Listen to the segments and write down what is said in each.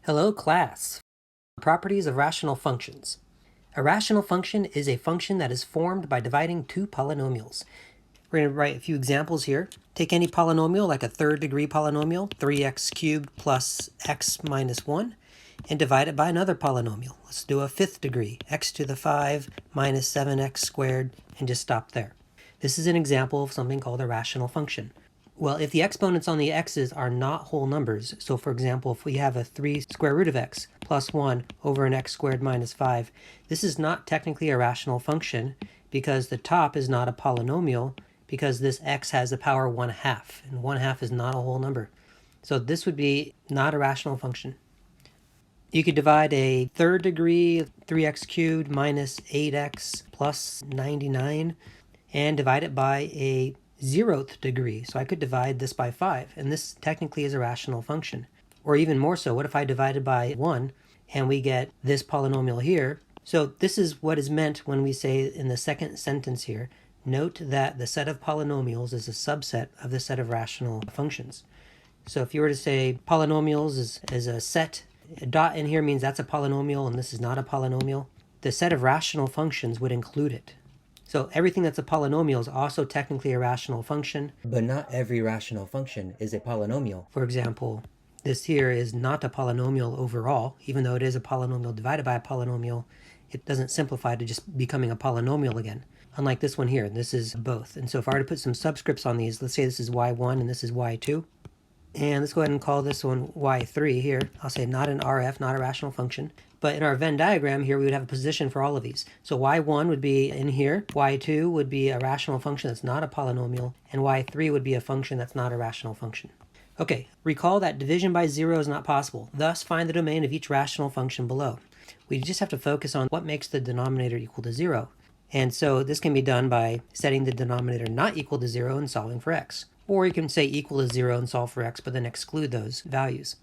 Hello class. Properties of rational functions. A rational function is a function that is formed by dividing two polynomials. We're going to write a few examples here. Take any polynomial like a third degree polynomial, 3x cubed plus x minus 1, and divide it by another polynomial. Let's do a fifth degree, x to the 5 minus 7x squared, and just stop there. This is an example of something called a rational function. Well, if the exponents on the x's are not whole numbers, so for example, if we have a 3 square root of x plus 1 over an x squared minus 5, this is not technically a rational function because the top is not a polynomial because this x has the power 1/2, and 1/2 is not a whole number. So this would be not a rational function. You could divide a third degree 3x cubed minus 8x plus 99 and divide it by a 0th degree. So I could divide this by 5, and this technically is a rational function. Or even more so, what if I divided by 1 and we get this polynomial here? So this is what is meant when we say in the second sentence here, note that the set of polynomials is a subset of the set of rational functions. So if you were to say polynomials is a set, a dot in here means that's a polynomial and this is not a polynomial. The set of rational functions would include it. So everything that's a polynomial is also technically a rational function. But not every rational function is a polynomial. For example, this here is not a polynomial overall. Even though it is a polynomial divided by a polynomial, it doesn't simplify to just becoming a polynomial again. Unlike this one here, this is both. And so if I were to put some subscripts on these, let's say this is y1 and this is y2. And let's go ahead and call this one y3 here. I'll say not an RF, not a rational function. But in our Venn diagram here, we would have a position for all of these. So y1 would be in here, y2 would be a rational function that's not a polynomial, and y3 would be a function that's not a rational function. Okay, recall that division by 0 is not possible. Thus, find the domain of each rational function below. We just have to focus on what makes the denominator equal to 0. And so this can be done by setting the denominator not equal to 0 and solving for x. Or you can say equal to 0 and solve for x, but then exclude those values.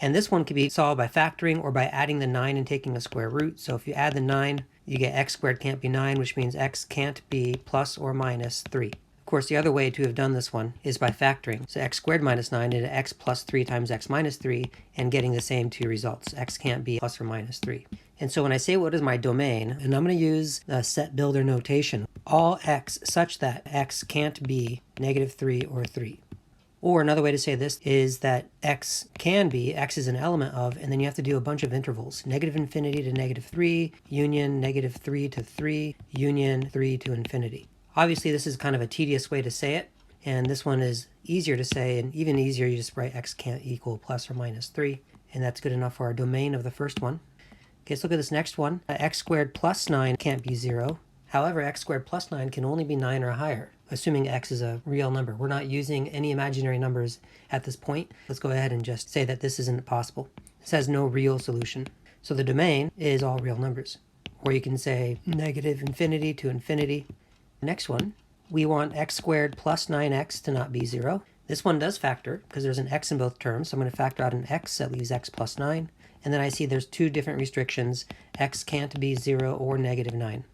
And this one can be solved by factoring or by adding the 9 and taking a square root. So if you add the 9, you get x squared can't be 9, which means x can't be plus or minus 3. Of course, the other way to have done this one is by factoring. So x squared minus 9 into x plus 3 times x minus 3 and getting the same two results. X can't be plus or minus 3. And so when I say what is my domain, and I'm going to use the set builder notation, all x such that x can't be negative 3 or 3. Or another way to say this is that x can be, x is an element of, and then you have to do a bunch of intervals. Negative infinity to negative 3, union negative 3 to 3, union 3 to infinity. Obviously, this is kind of a tedious way to say it, and this one is easier to say, and even easier, you just write x can't equal plus or minus 3, and that's good enough for our domain of the first one. Okay, let's look at this next one. X squared plus 9 can't be 0. However, x squared plus 9 can only be 9 or higher, assuming x is a real number. We're not using any imaginary numbers at this point. Let's go ahead and just say that this isn't possible. This has no real solution. So the domain is all real numbers. Or you can say negative infinity to infinity. Next one, we want x squared plus 9x to not be 0. This one does factor because there's an x in both terms. So I'm going to factor out an x that leaves x plus 9. And then I see there's two different restrictions. X can't be 0 or negative 9.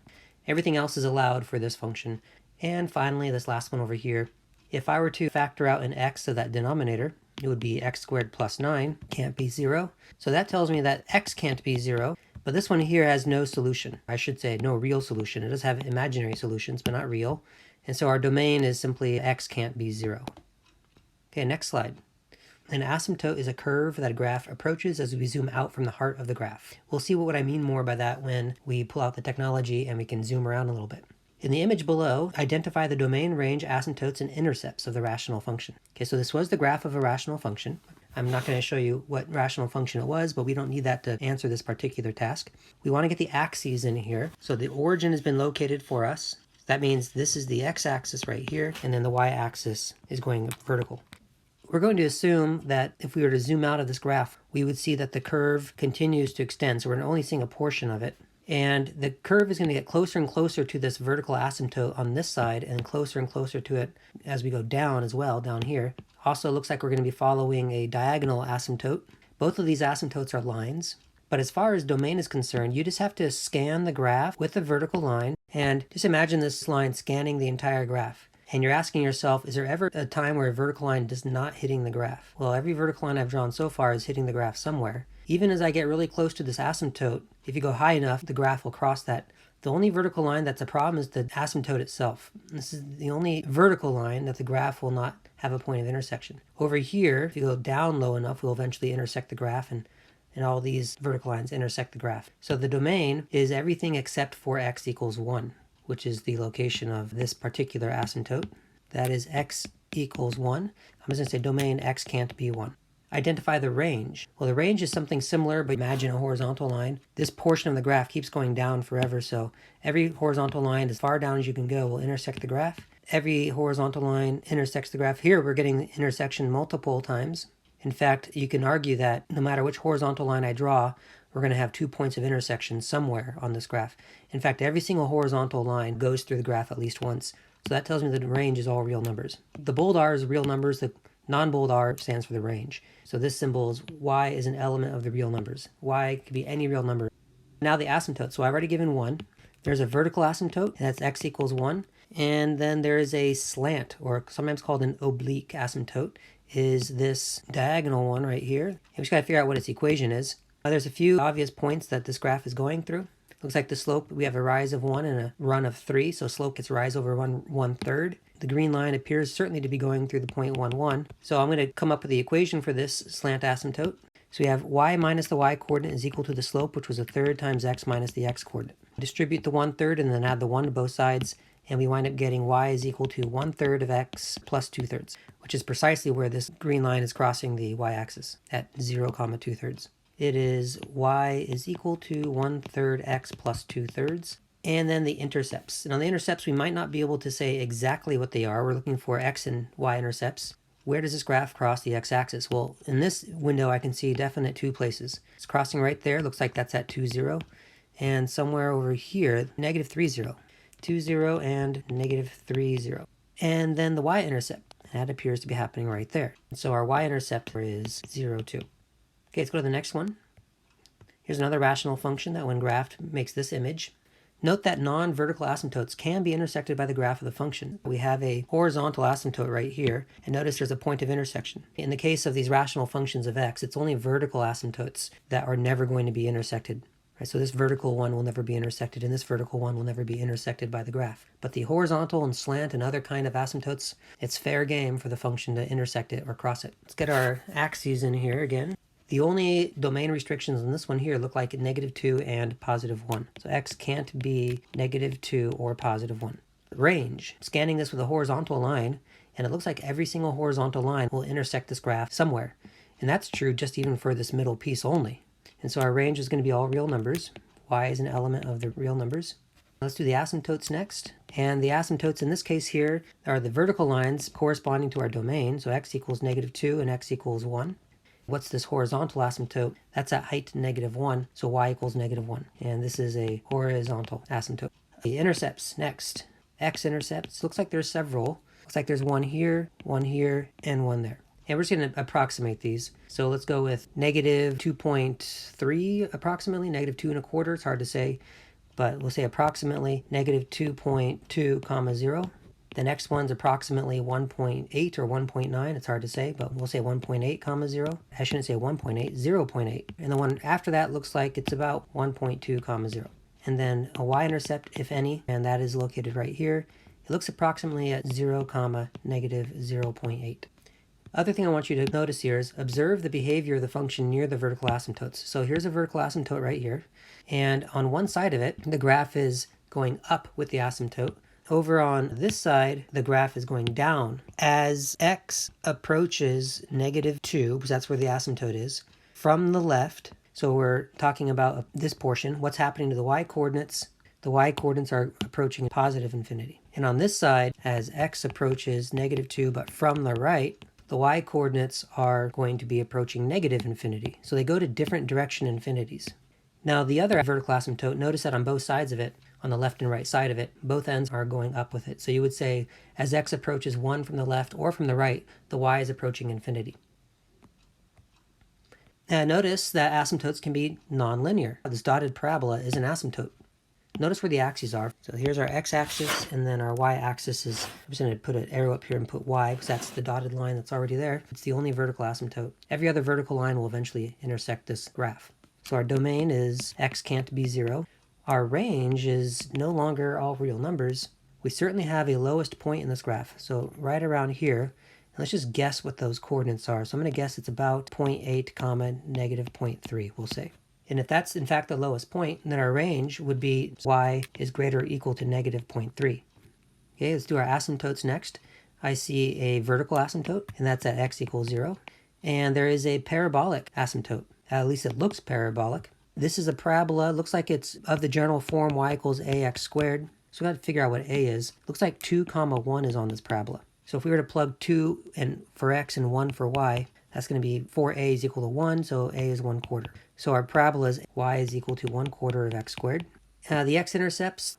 Everything else is allowed for this function. And finally, this last one over here, if I were to factor out an x to that denominator, it would be x squared plus 9 can't be 0. So that tells me that x can't be 0, but this one here has no solution. I should say no real solution. It does have imaginary solutions, but not real. And so our domain is simply x can't be 0. Okay, next slide. An asymptote is a curve that a graph approaches as we zoom out from the heart of the graph. We'll see what I mean more by that when we pull out the technology and we can zoom around a little bit. In the image below, identify the domain, range, asymptotes, and intercepts of the rational function. Okay, so this was the graph of a rational function. I'm not going to show you what rational function it was, but we don't need that to answer this particular task. We want to get the axes in here. So the origin has been located for us. That means this is the x-axis right here, and then the y-axis is going vertical. We're going to assume that if we were to zoom out of this graph, we would see that the curve continues to extend. So we're only seeing a portion of it. And the curve is going to get closer and closer to this vertical asymptote on this side and closer to it as we go down as well, down here. Also looks like we're going to be following a diagonal asymptote. Both of these asymptotes are lines. But as far as domain is concerned, you just have to scan the graph with the vertical line. And just imagine this line scanning the entire graph. And you're asking yourself, is there ever a time where a vertical line is not hitting the graph? Well, every vertical line I've drawn so far is hitting the graph somewhere. Even as I get really close to this asymptote, if you go high enough, the graph will cross that. The only vertical line that's a problem is the asymptote itself. This is the only vertical line that the graph will not have a point of intersection. Over here, if you go down low enough, we'll eventually intersect the graph, and all these vertical lines intersect the graph. So the domain is everything except for x equals 1, which is the location of this particular asymptote. That is x equals 1. I'm just going to say domain x can't be 1. Identify the range. Well, the range is something similar, but imagine a horizontal line. This portion of the graph keeps going down forever, so every horizontal line as far down as you can go will intersect the graph. Every horizontal line intersects the graph. Here we're getting the intersection multiple times. In fact, you can argue that no matter which horizontal line I draw, we're going to have 2 points of intersection somewhere on this graph. In fact, every single horizontal line goes through the graph at least once. So that tells me that the range is all real numbers. The bold R is real numbers. The non-bold R stands for the range. So this symbol is y is an element of the real numbers. Y could be any real number. Now the asymptote. So I've already given 1. There's a vertical asymptote, and that's x equals 1. And then there is a slant, or sometimes called an oblique asymptote, is this diagonal one right here. And we just got to figure out what its equation is. There's a few obvious points that this graph is going through. Looks like the slope, we have a rise of 1 and a run of 3, so slope gets rise over 1/3. The green line appears certainly to be going through the point 1, 1. So I'm going to come up with the equation for this slant asymptote. So we have y minus the y coordinate is equal to the slope, which was 1/3 times x minus the x coordinate. Distribute the 1/3 and then add the 1 to both sides, and we wind up getting y is equal to 1/3 of x plus 2/3, which is precisely where this green line is crossing the y-axis at 0, 2/3. It is y is equal to 1/3 x plus 2/3. And then the intercepts. And on the intercepts, we might not be able to say exactly what they are. We're looking for x and y intercepts. Where does this graph cross the x-axis? Well, in this window, I can see definite 2 places. It's crossing right there. Looks like that's at 2, 0. And somewhere over here, negative 3, 0. 2, 0 and negative 3, 0. And then the y-intercept. That appears to be happening right there. So our y-intercept is 0, 2. Okay, let's go to the next one. Here's another rational function that when graphed makes this image. Note that non-vertical asymptotes can be intersected by the graph of the function. We have a horizontal asymptote right here, and notice there's a point of intersection. In the case of these rational functions of x, it's only vertical asymptotes that are never going to be intersected. Right, so this vertical one will never be intersected, and this vertical one will never be intersected by the graph. But the horizontal and slant and other kind of asymptotes, it's fair game for the function to intersect it or cross it. Let's get our axes in here again. The only domain restrictions on this one here look like -2 and +1. So x can't be -2 or +1. Range. Scanning this with a horizontal line, and it looks like every single horizontal line will intersect this graph somewhere. And that's true just even for this middle piece only. And so our range is going to be all real numbers. Y is an element of the real numbers. Let's do the asymptotes next. And the asymptotes in this case here are the vertical lines corresponding to our domain. So x equals -2 and x equals 1. What's this horizontal asymptote? That's at height -1, so y equals -1. And this is a horizontal asymptote. The intercepts next. X-intercepts. Looks like there's several. Looks like there's one here, and one there. And we're just going to approximate these. So let's go with -2.3 approximately, -2.25. It's hard to say, but we'll say approximately -2.2, 0. The next one's approximately 1.8 or 1.9. It's hard to say, but we'll say 1.8, 0. I shouldn't say 1.8, 0.8. And the one after that looks like it's about 1.2, 0. And then a y-intercept, if any, and that is located right here. It looks approximately at 0, -0.8. Other thing I want you to notice here is observe the behavior of the function near the vertical asymptotes. So here's a vertical asymptote right here. And on one side of it, the graph is going up with the asymptote. Over on this side, the graph is going down. As x approaches -2, because that's where the asymptote is, from the left, so we're talking about this portion, what's happening to the y-coordinates? The y-coordinates are approaching positive infinity. And on this side, as x approaches -2, but from the right, the y-coordinates are going to be approaching negative infinity. So they go to different direction infinities. Now the other vertical asymptote, notice that on both sides of it, on the left and right side of it, both ends are going up with it. So you would say as x approaches 1 from the left or from the right, the y is approaching infinity. Now notice that asymptotes can be nonlinear. This dotted parabola is an asymptote. Notice where the axes are. So here's our x-axis, and then our y-axis is, I'm just going to put an arrow up here and put y, because that's the dotted line that's already there. It's the only vertical asymptote. Every other vertical line will eventually intersect this graph. So our domain is x can't be 0. Our range is no longer all real numbers. We certainly have a lowest point in this graph. So right around here, let's just guess what those coordinates are. So I'm going to guess it's about 0.8 comma negative 0.3, we'll say. And if that's in fact the lowest point, then our range would be y is greater or equal to negative 0.3. Okay, let's do our asymptotes next. I see a vertical asymptote, and that's at x equals 0. And there is a parabolic asymptote. At least it looks parabolic. This is a parabola. Looks like it's of the general form y equals ax squared. So we got to figure out what a is. Looks like 2 comma 1 is on this parabola. So if we were to plug 2 and for x and 1 for y, that's going to be 4a is equal to 1, so a is 1/4. So our parabola is y is equal to 1/4 of x squared. The x-intercepts,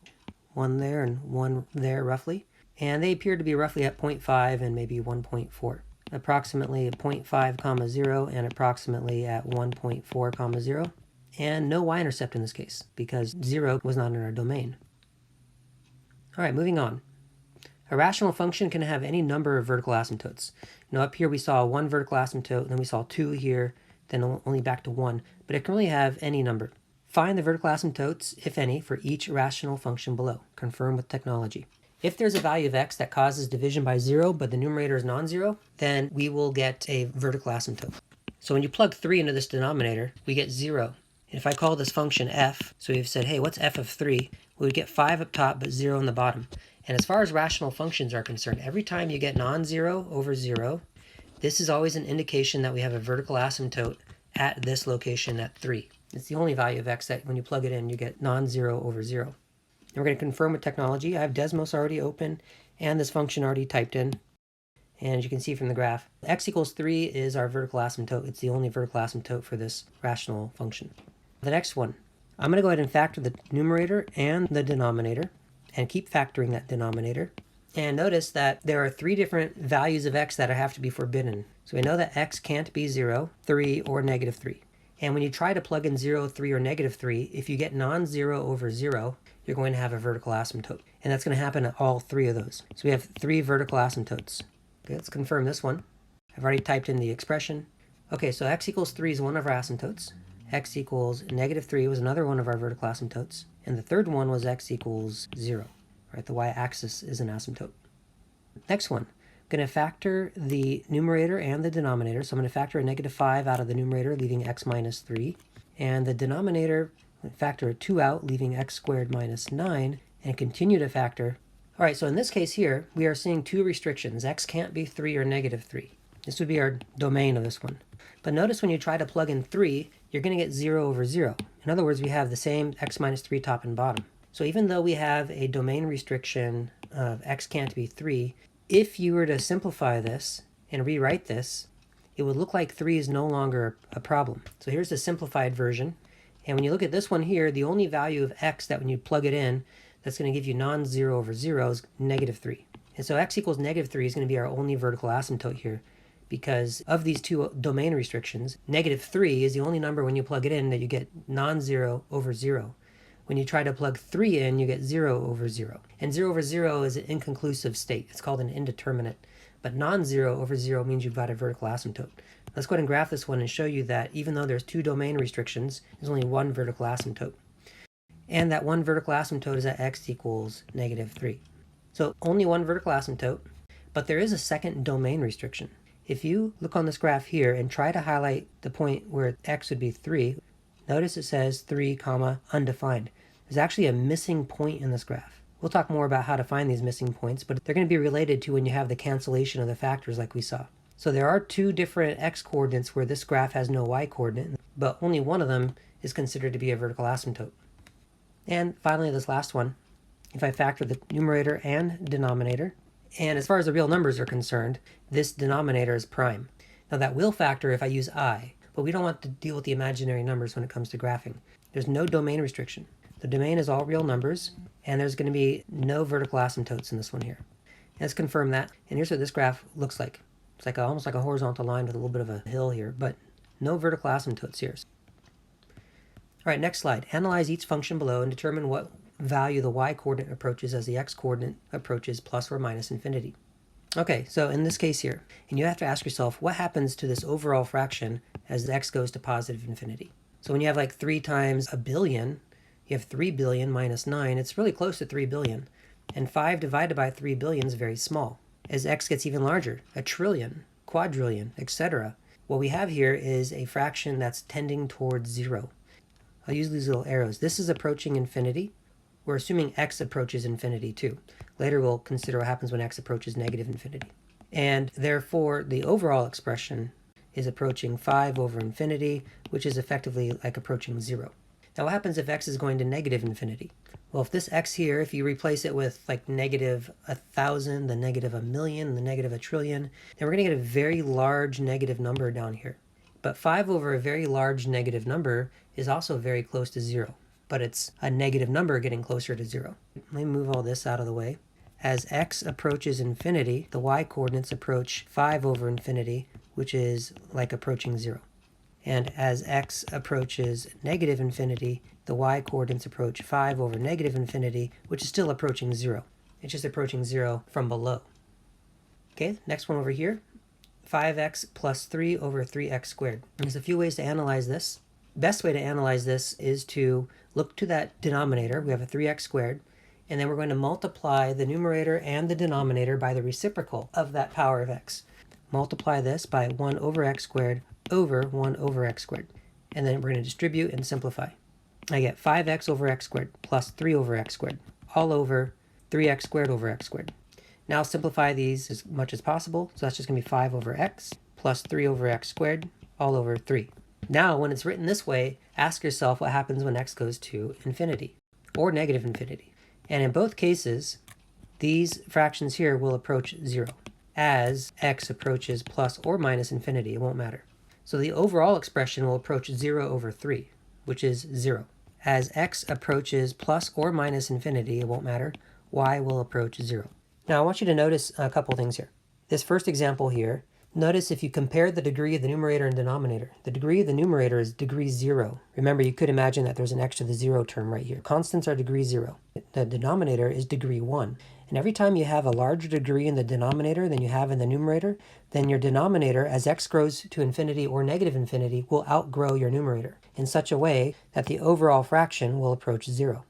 1 there and 1 there roughly, and they appear to be roughly at 0.5 and maybe 1.4. Approximately at 0.5 comma 0 and approximately at 1.4 comma 0. And no y-intercept in this case, because 0 was not in our domain. All right, moving on. A rational function can have any number of vertical asymptotes. Up here we saw 1 vertical asymptote, then we saw 2 here, then only back to 1, but it can really have any number. Find the vertical asymptotes, if any, for each rational function below. Confirm with technology. If there's a value of x that causes division by 0, but the numerator is non-zero, then we will get a vertical asymptote. So when you plug 3 into this denominator, we get 0. And if I call this function f, so we've said, hey, what's f of 3? We would get 5 up top, but 0 on the bottom. And as far as rational functions are concerned, every time you get non-zero over 0, this is always an indication that we have a vertical asymptote at this location at 3. It's the only value of x that when you plug it in, you get non-zero over 0. And we're going to confirm with technology. I have Desmos already open and this function already typed in. And as you can see from the graph, x equals 3 is our vertical asymptote. It's the only vertical asymptote for this rational function. The next one, I'm going to go ahead and factor the numerator and the denominator and keep factoring that denominator. And notice that there are 3 different values of x that have to be forbidden. So we know that x can't be 0, 3, or negative 3. And when you try to plug in 0, 3, or negative 3, if you get non-zero over 0, you're going to have a vertical asymptote. And that's going to happen at all 3 of those. So we have 3 vertical asymptotes. Okay, let's confirm this one. I've already typed in the expression. Okay, so x equals 3 is one of our asymptotes. X equals negative 3 was another one of our vertical asymptotes. And the third one was x equals 0. Right, the y-axis is an asymptote. Next one, I'm going to factor the numerator and the denominator. So I'm going to factor a negative 5 out of the numerator, leaving x minus 3. And the denominator, factor a 2 out, leaving x squared minus 9, and continue to factor. All right, so in this case here, we are seeing 2 restrictions. X can't be 3 or negative 3. This would be our domain of this one. But notice when you try to plug in 3, you're going to get 0 over 0. In other words, we have the same x minus 3 top and bottom. So even though we have a domain restriction of x can't be 3, if you were to simplify this and rewrite this, it would look like 3 is no longer a problem. So here's the simplified version. And when you look at this one here, the only value of x that when you plug it in, that's going to give you non-zero over 0 is negative 3. And so x equals negative 3 is going to be our only vertical asymptote here. Because of these 2 domain restrictions, negative 3 is the only number when you plug it in that you get non-zero over 0. When you try to plug 3 in, you get 0 over 0. And 0 over 0 is an inconclusive state. It's called an indeterminate. But non-zero over 0 means you've got a vertical asymptote. Let's go ahead and graph this one and show you that even though there's 2 domain restrictions, there's only 1 vertical asymptote. And that 1 vertical asymptote is at x equals negative 3. So only 1 vertical asymptote, but there is a second domain restriction. If you look on this graph here and try to highlight the point where x would be 3, notice it says 3, undefined. There's actually a missing point in this graph. We'll talk more about how to find these missing points, but they're going to be related to when you have the cancellation of the factors like we saw. So there are 2 different x coordinates where this graph has no y coordinate, but only one of them is considered to be a vertical asymptote. And finally, this last one, if I factor the numerator and denominator, and as far as the real numbers are concerned, this denominator is prime. Now that will factor if I use I, but we don't want to deal with the imaginary numbers when it comes to graphing. There's no domain restriction. The domain is all real numbers, and there's going to be no vertical asymptotes in this one here. Let's confirm that. And here's what this graph looks like. It's like almost like a horizontal line with a little bit of a hill here, but no vertical asymptotes here. All right, next slide. Analyze each function below and determine what value the y-coordinate approaches as the x-coordinate approaches plus or minus infinity. Okay, so in this case here, and you have to ask yourself, what happens to this overall fraction as x goes to positive infinity? So when you have like 3 times a billion, you have 3 billion minus 9, it's really close to 3 billion. And 5 divided by 3 billion is very small. As x gets even larger, a trillion, quadrillion, etc., what we have here is a fraction that's tending towards 0. I'll use these little arrows. This is approaching infinity. We're assuming x approaches infinity too. Later we'll consider what happens when x approaches negative infinity. And therefore the overall expression is approaching 5 over infinity, which is effectively like approaching 0. Now what happens if x is going to negative infinity? Well, if this x here, if you replace it with like negative 1,000, the negative 1,000,000, the negative 1,000,000,000, then we're going to get a very large negative number down here. But 5 over a very large negative number is also very close to 0. But it's a negative number getting closer to 0. Let me move all this out of the way. As x approaches infinity, the y-coordinates approach 5 over infinity, which is like approaching 0. And as x approaches negative infinity, the y-coordinates approach 5 over negative infinity, which is still approaching 0. It's just approaching 0 from below. Okay, next one over here. 5x plus 3 over 3x squared. There's a few ways to analyze this. Best way to analyze this is to look to that denominator. We have a 3x squared, and then we're going to multiply the numerator and the denominator by the reciprocal of that power of x. Multiply this by 1 over x squared over 1 over x squared. And then we're going to distribute and simplify. I get 5x over x squared plus 3 over x squared, all over 3x squared over x squared. Now simplify these as much as possible. So that's just going to be 5 over x plus 3 over x squared, all over 3. Now, when it's written this way, ask yourself what happens when x goes to infinity or negative infinity. And in both cases, these fractions here will approach 0. As x approaches plus or minus infinity, it won't matter. So the overall expression will approach 0 over 3, which is 0. As x approaches plus or minus infinity, it won't matter. Y will approach 0. Now I want you to notice a couple things here. This first example here, notice if you compare the degree of the numerator and denominator. The degree of the numerator is degree 0. Remember, you could imagine that there's an x to the 0 term right here. Constants are degree 0. The denominator is degree 1. And every time you have a larger degree in the denominator than you have in the numerator, then your denominator, as x grows to infinity or negative infinity, will outgrow your numerator in such a way that the overall fraction will approach 0.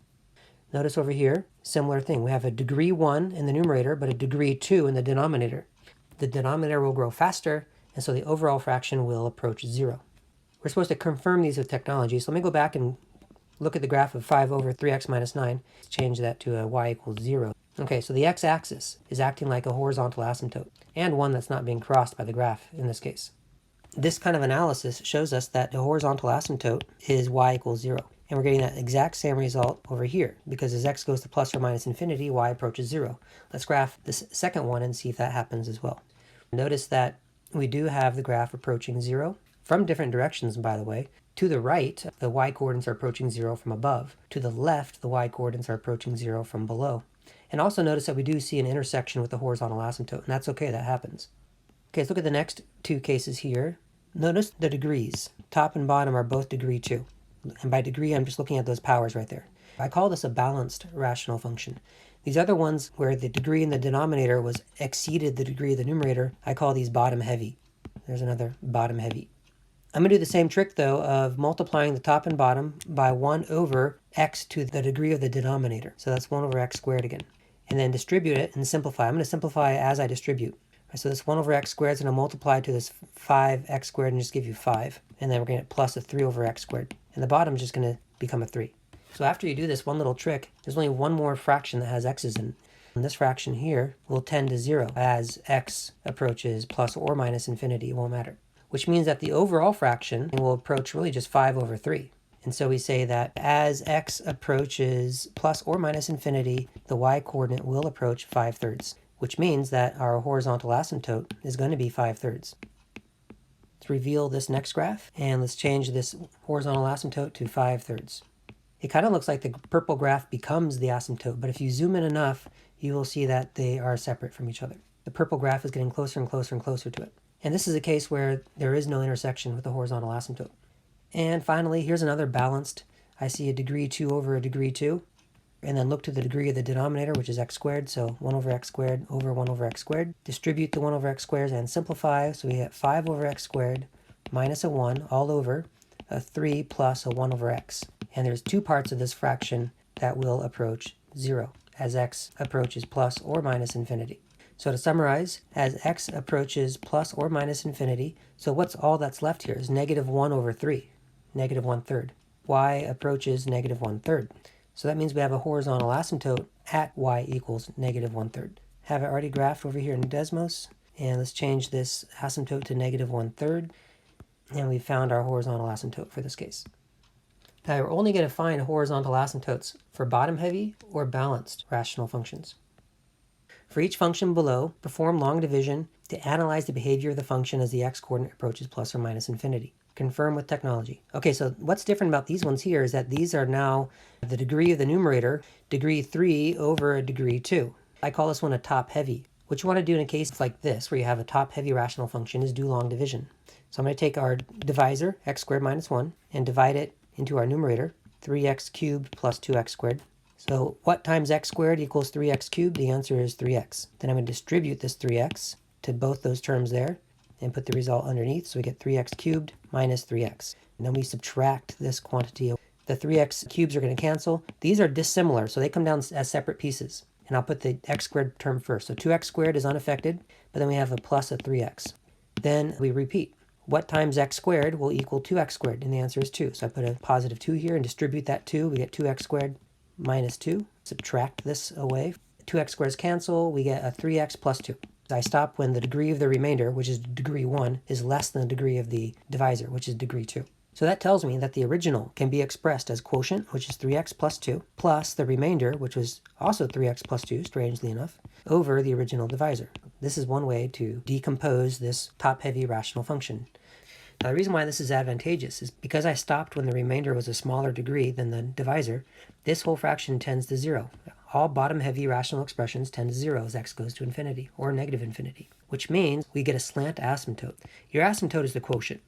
Notice over here, similar thing. We have a degree 1 in the numerator, but a degree 2 in the denominator. The denominator will grow faster, and so the overall fraction will approach 0. We're supposed to confirm these with technology, so let me go back and look at the graph of 5 over 3x minus 9. Let's change that to a y equals 0. Okay, so the x-axis is acting like a horizontal asymptote, and one that's not being crossed by the graph in this case. This kind of analysis shows us that the horizontal asymptote is y equals 0. And we're getting that exact same result over here, because as x goes to plus or minus infinity, y approaches 0. Let's graph this second one and see if that happens as well. Notice that we do have the graph approaching 0 from different directions, by the way. To the right, the y-coordinates are approaching 0 from above. To the left, the y-coordinates are approaching 0 from below. And also notice that we do see an intersection with the horizontal asymptote, and that's okay, that happens. Okay, let's look at the next two cases here. Notice the degrees. Top and bottom are both degree 2. And by degree, I'm just looking at those powers right there. I call this a balanced rational function. These other ones where the degree in the denominator was exceeded the degree of the numerator, I call these bottom heavy. There's another bottom heavy. I'm going to do the same trick, though, of multiplying the top and bottom by 1 over x to the degree of the denominator. So that's 1 over x squared again. And then distribute it and simplify. I'm going to simplify as I distribute. So this 1 over x squared is going to multiply to this 5x squared and just give you 5. And then we're going to get plus a 3 over x squared. And the bottom is just going to become a 3. So after you do this one little trick, there's only one more fraction that has x's in it. And this fraction here will tend to 0 as x approaches plus or minus infinity. It won't matter. Which means that the overall fraction will approach really just 5 over 3. And so we say that as x approaches plus or minus infinity, the y-coordinate will approach 5/3. Which means that our horizontal asymptote is going to be 5/3. Let's reveal this next graph, and let's change this horizontal asymptote to 5/3. It kind of looks like the purple graph becomes the asymptote, but if you zoom in enough, you will see that they are separate from each other. The purple graph is getting closer and closer and closer to it. And this is a case where there is no intersection with the horizontal asymptote. And finally, here's another balanced. I see a degree 2 over a degree 2. and then look to the degree of the denominator, which is x squared, so 1 over x squared over 1 over x squared. Distribute the 1 over x squares and simplify, so we get 5 over x squared minus a 1 all over a 3 plus a 1 over x. And there's two parts of this fraction that will approach 0 as x approaches plus or minus infinity. So to summarize, as x approaches plus or minus infinity, so what's all that's left here is negative 1 over 3, negative 1/3. Y approaches negative 1/3. So that means we have a horizontal asymptote at y equals negative 1/3. Have it already graphed over here in Desmos. And let's change this asymptote to negative 1/3. And we found our horizontal asymptote for this case. Now we're only going to find horizontal asymptotes for bottom-heavy or balanced rational functions. For each function below, perform long division to analyze the behavior of the function as the x-coordinate approaches plus or minus infinity. Confirm with technology. Okay, so what's different about these ones here is that these are now the degree of the numerator, degree 3 over a degree 2. I call this one a top-heavy. What you want to do in a case like this, where you have a top-heavy rational function, is do long division. So I'm going to take our divisor, x squared minus 1, and divide it into our numerator, 3x cubed plus 2x squared. So what times x squared equals 3x cubed? The answer is 3x. Then I'm going to distribute this 3x to both those terms there and put the result underneath. So we get 3x cubed minus 3x. And then we subtract this quantity. The 3x cubes are going to cancel. These are dissimilar, so they come down as separate pieces. And I'll put the x squared term first. So 2x squared is unaffected, but then we have a plus of 3x. Then we repeat. What times x squared will equal 2x squared? And the answer is 2. So I put a positive 2 here and distribute that 2. We get 2x squared minus 2. Subtract this away. 2x squares cancel. We get a 3x plus 2. I stop when the degree of the remainder, which is degree 1, is less than the degree of the divisor, which is degree 2. So that tells me that the original can be expressed as quotient, which is 3x plus 2, plus the remainder, which was also 3x plus 2, strangely enough, over the original divisor. This is one way to decompose this top-heavy rational function. Now, the reason why this is advantageous is because I stopped when the remainder was a smaller degree than the divisor, this whole fraction tends to 0. All bottom-heavy rational expressions tend to 0 as x goes to infinity, or negative infinity, which means we get a slant asymptote. Your asymptote is the quotient.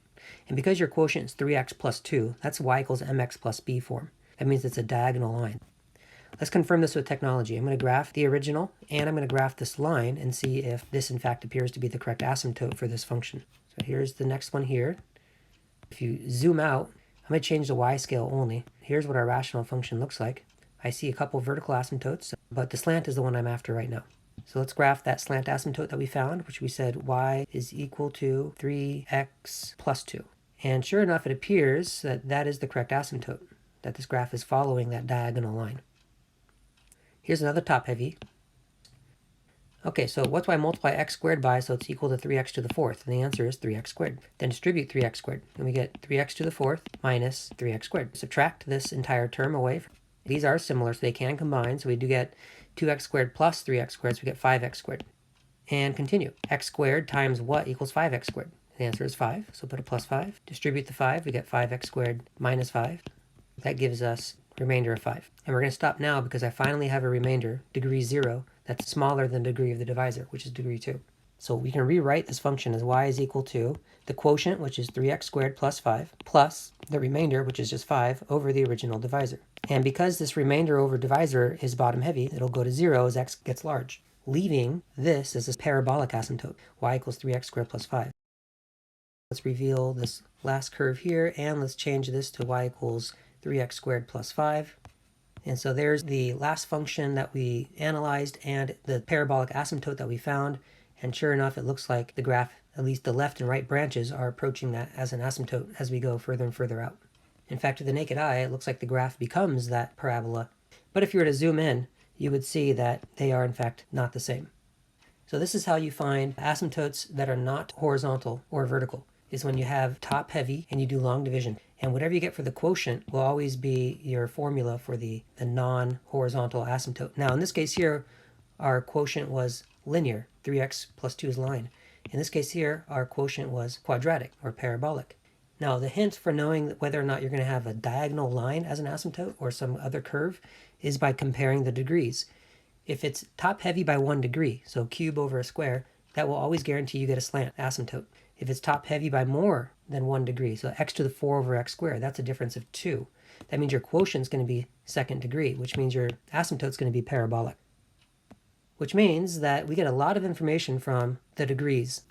And because your quotient is 3x plus 2, that's y equals mx plus b form. That means it's a diagonal line. Let's confirm this with technology. I'm going to graph the original, and I'm going to graph this line and see if this in fact appears to be the correct asymptote for this function. So here's the next one here. If you zoom out, I'm going to change the y scale only. Here's what our rational function looks like. I see a couple vertical asymptotes, but the slant is the one I'm after right now. So let's graph that slant asymptote that we found, which we said y is equal to 3x plus 2. And sure enough, it appears that that is the correct asymptote, that this graph is following that diagonal line. Here's another top-heavy. Okay, so what do I multiply x squared by so it's equal to 3x to the 4th? And the answer is 3x squared. Then distribute 3x squared, and we get 3x to the 4th minus 3x squared. Subtract this entire term away. These are similar, so they can combine. So we do get 2x squared plus 3x squared, so we get 5x squared. And continue. X squared times what equals 5x squared? The answer is 5, so put a plus 5. Distribute the 5, we get 5x squared minus 5. That gives us a remainder of 5. And we're going to stop now because I finally have a remainder, degree 0, that's smaller than the degree of the divisor, which is degree 2. So we can rewrite this function as y is equal to the quotient, which is 3x squared plus 5, plus the remainder, which is just 5, over the original divisor. And because this remainder over divisor is bottom heavy, it'll go to 0 as x gets large, leaving this as a parabolic asymptote, y equals 3x squared plus 5. Let's reveal this last curve here, and let's change this to y equals 3x squared plus 5. And so there's the last function that we analyzed and the parabolic asymptote that we found. And sure enough, it looks like the graph, at least the left and right branches, are approaching that as an asymptote as we go further and further out. In fact, to the naked eye, it looks like the graph becomes that parabola. But if you were to zoom in, you would see that they are in fact not the same. So this is how you find asymptotes that are not horizontal or vertical, is when you have top heavy and you do long division. And whatever you get for the quotient will always be your formula for the non-horizontal asymptote. Now in this case here, our quotient was linear, 3x plus 2 is line. In this case here, our quotient was quadratic or parabolic. Now the hint for knowing whether or not you're going to have a diagonal line as an asymptote or some other curve is by comparing the degrees. If it's top heavy by 1 degree, so cube over a square, that will always guarantee you get a slant asymptote. If it's top heavy by more than 1 degree, so x to the 4 over x squared, that's a difference of 2. That means your quotient is going to be second degree, which means your asymptote is going to be parabolic. Which means that we get a lot of information from the degrees.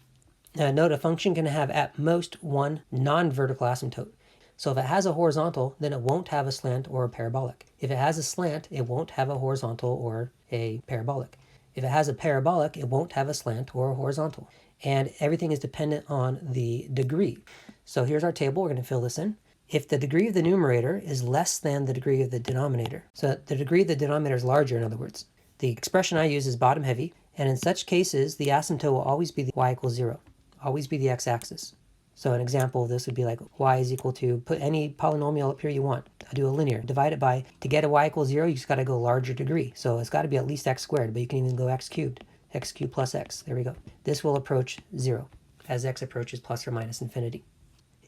Now note a function can have at most one non-vertical asymptote. So if it has a horizontal, then it won't have a slant or a parabolic. If it has a slant, it won't have a horizontal or a parabolic. If it has a parabolic, it won't have a slant or a horizontal. And everything is dependent on the degree. So here's our table. We're going to fill this in. If the degree of the numerator is less than the degree of the denominator, so the degree of the denominator is larger, in other words, the expression I use is bottom heavy, and in such cases, the asymptote will always be the y equals 0, always be the x-axis. So an example of this would be like y is equal to, put any polynomial up here you want. I do a linear, divide it by, to get a y equals 0, you just got to go larger degree. So it's got to be at least x squared, but you can even go x cubed plus x. There we go. This will approach 0 as x approaches plus or minus infinity.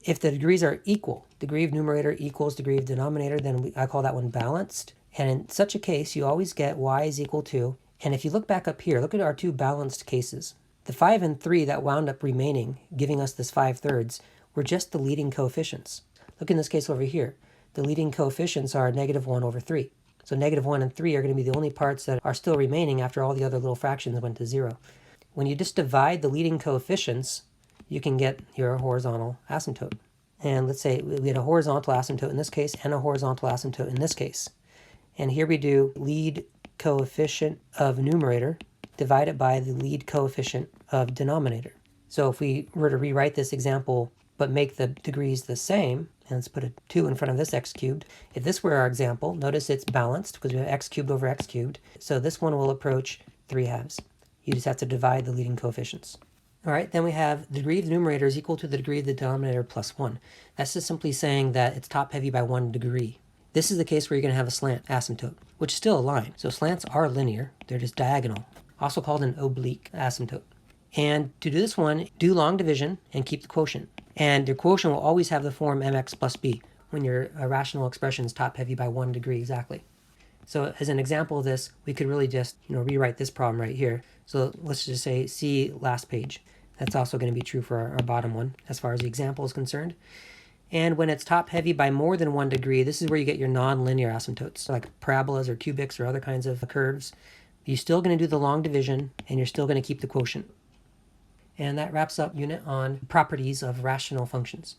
If the degrees are equal, degree of numerator equals degree of denominator, then I call that one balanced. And in such a case, you always get y is equal to, and if you look back up here, look at our two balanced cases. The 5 and 3 that wound up remaining, giving us this 5/3, were just the leading coefficients. Look in this case over here. The leading coefficients are -1 over 3. So -1 and 3 are going to be the only parts that are still remaining after all the other little fractions went to 0. When you just divide the leading coefficients, you can get your horizontal asymptote. And let's say we had a horizontal asymptote in this case and a horizontal asymptote in this case. And here we do lead coefficient of numerator divided by the lead coefficient of denominator. So if we were to rewrite this example but make the degrees the same, and let's put a 2 in front of this x cubed. If this were our example, notice it's balanced because we have x cubed over x cubed. So this one will approach 3/2. You just have to divide the leading coefficients. All right, then we have the degree of the numerator is equal to the degree of the denominator plus 1. That's just simply saying that it's top heavy by 1 degree. This is the case where you're going to have a slant asymptote, which is still a line. So slants are linear. They're just diagonal, also called an oblique asymptote. And to do this one, do long division and keep the quotient. And your quotient will always have the form mx plus b when your rational expression is top heavy by 1 degree exactly. So as an example of this, we could really just rewrite this problem right here. So let's just say see last page. That's also going to be true for our bottom one as far as the example is concerned. And when it's top heavy by more than 1 degree, this is where you get your non-linear asymptotes, like parabolas or cubics or other kinds of curves. You're still going to do the long division, and you're still going to keep the quotient. And that wraps up unit on properties of rational functions.